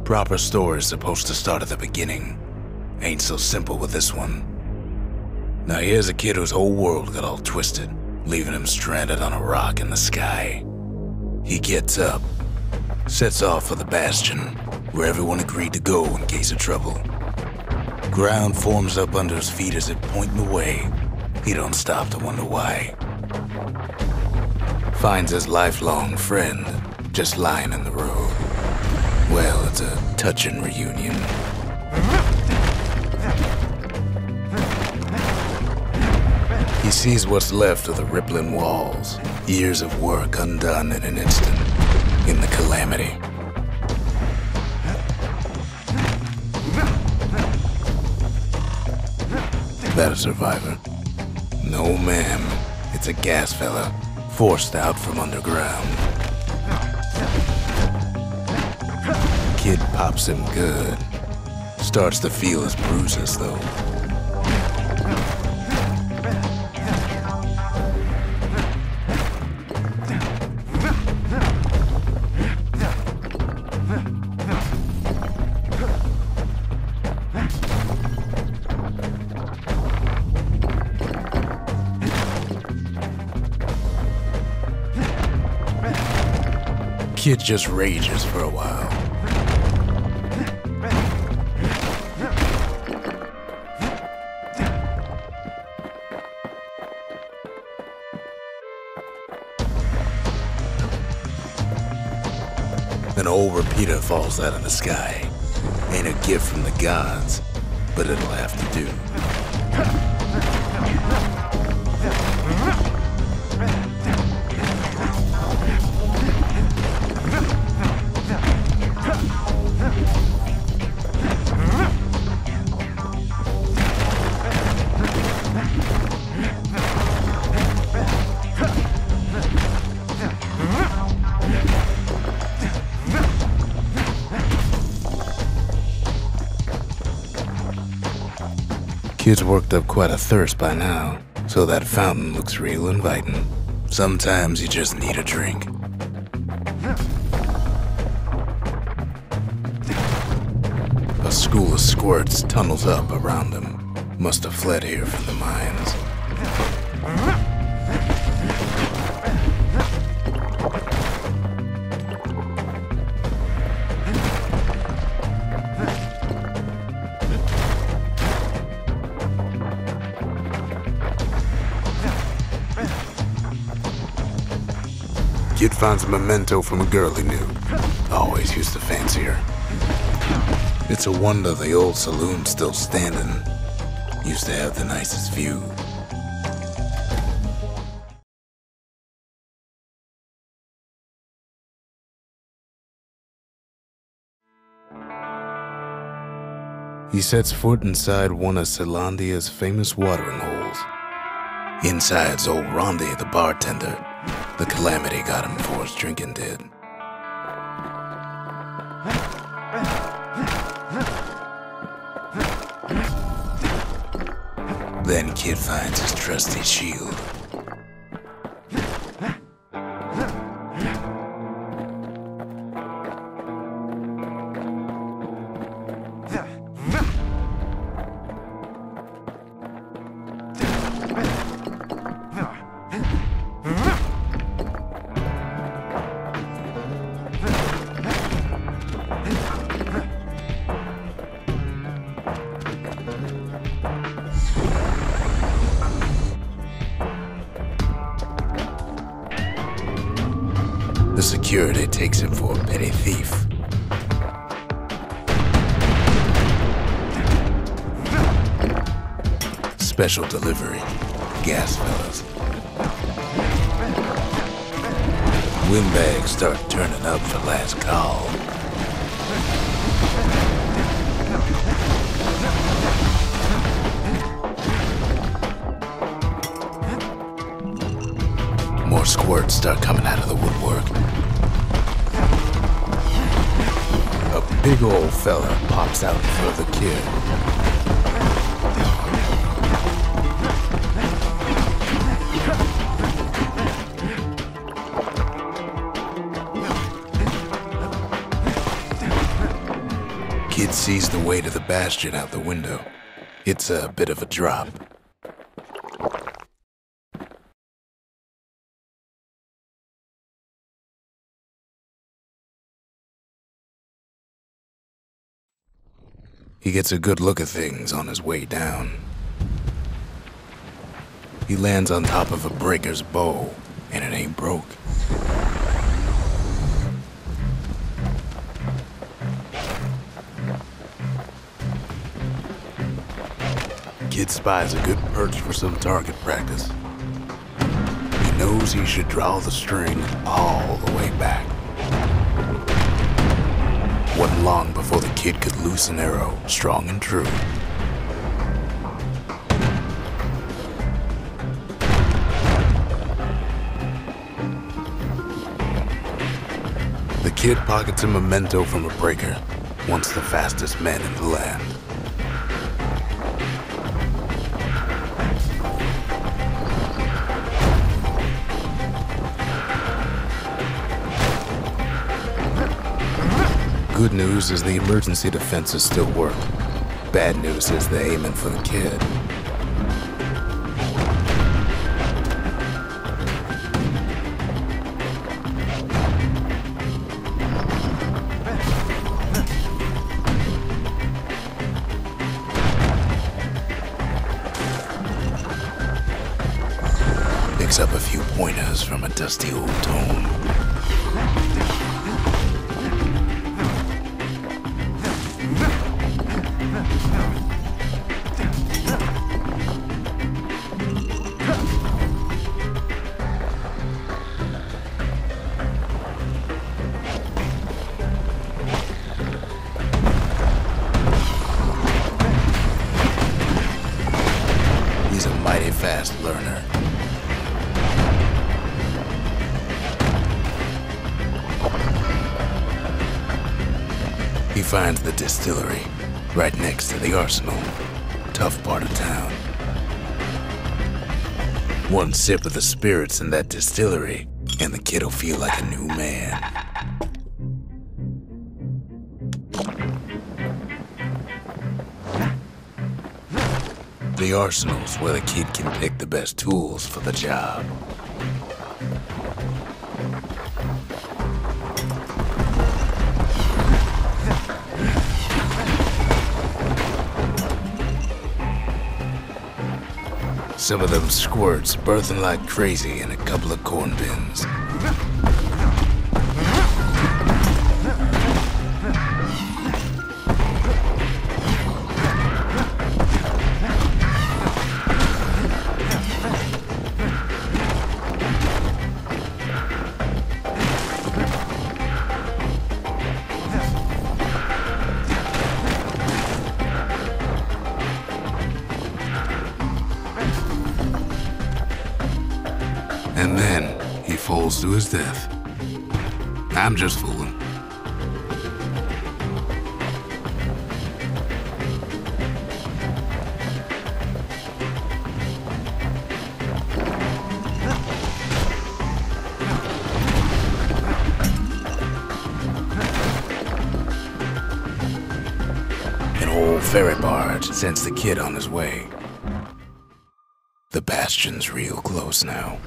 Proper story's supposed to start at the beginning. Ain't so simple with this one. Now here's a kid whose whole world got all twisted, leaving him stranded on a rock in the sky. He gets up, sets off for the Bastion, where everyone agreed to go in case of trouble. Ground forms up under his feet as it pointing away. He don't stop to wonder why. Finds his lifelong friend just lying in the road. Well, it's a touching reunion. He sees what's left of the rippling walls, years of work undone in an instant, in the calamity. That a survivor? No, ma'am. It's a gas fella, forced out from underground. Kid pops him good. Starts to feel his bruises, though. Kid just rages for a while. An old repeater falls out of the sky. Ain't a gift from the gods, but it'll have to do. Kid's worked up quite a thirst by now, so that fountain looks real inviting. Sometimes you just need a drink. A school of squirts tunnels up around them. Must have fled here from the mines. Kid finds a memento from a girl he knew. Always used to fancy her. It's a wonder the old saloon's still standing. Used to have the nicest view. He sets foot inside one of Celandia's famous watering holes. Inside's old Rondi, the bartender. The calamity got him before his drinking did. Then Kid finds his trusty shield. The security takes him for a petty thief. Special delivery, gas fellas. Windbags start turning up for last call. More squirts start coming out of the woodwork. A big old fella pops out for the kid. kid sees the way to the Bastion out the window. It's a bit of a drop. He gets a good look at things on his way down. He lands on top of a breaker's bow, and it ain't broke. Kid spies a good perch for some target practice. He knows he should draw the string all the way back. Wasn't long before the kid could loose an arrow, strong and true. The kid pockets a memento from a breaker, once the fastest man in the land. Good news is the emergency defenses still work. Bad news is they're aiming for the kid. Picks up a few pointers from a dusty old tome. He's a mighty fast learner. He finds the distillery, right next to the arsenal. Tough part of town. One sip of the spirits in that distillery, and the kid'll feel like a new man. The arsenal's where the kid can pick the best tools for the job. Some of them squirts birthing like crazy in a couple of corn bins. And then he falls to his death. I'm just fooling. An old ferry barge sends the kid on his way. The Bastion's real close now.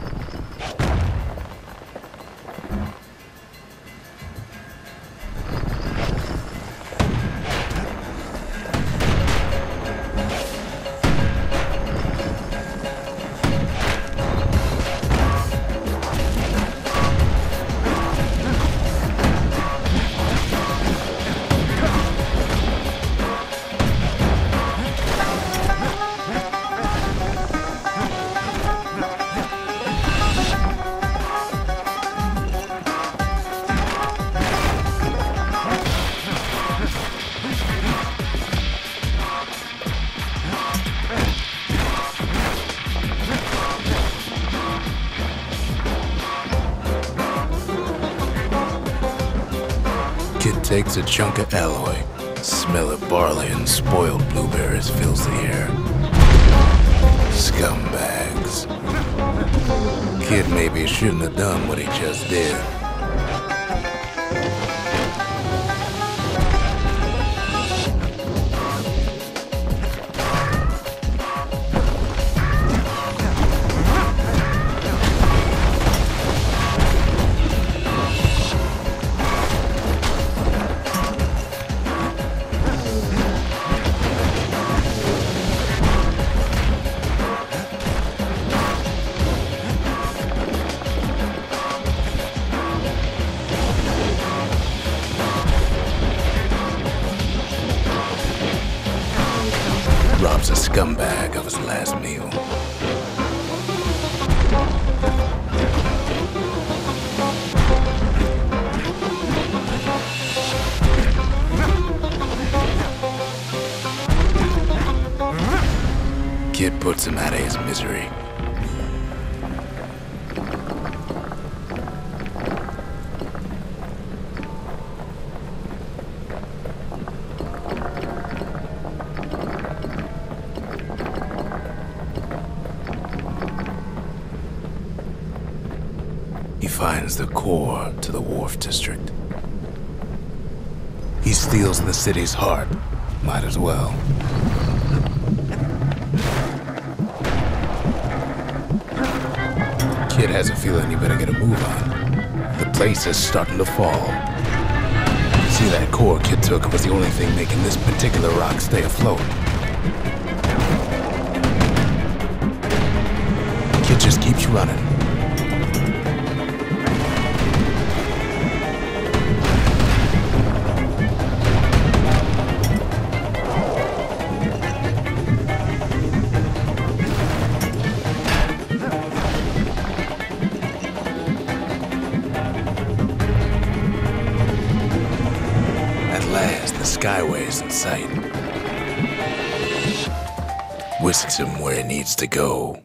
Kid takes a chunk of alloy. Smell of barley and spoiled blueberries fills the air. Scumbags. Kid maybe shouldn't have done what he just did. scumbag of his last meal. Kid puts him out of his misery. He finds the core to the Wharf District. He steals the city's heart. Might as well. Kid has a feeling he better get a move on. The place is starting to fall. See, that core Kid took was the only thing making this particular rock stay afloat. Kid just keeps running. The Skyway's in sight. Whisks him where he needs to go.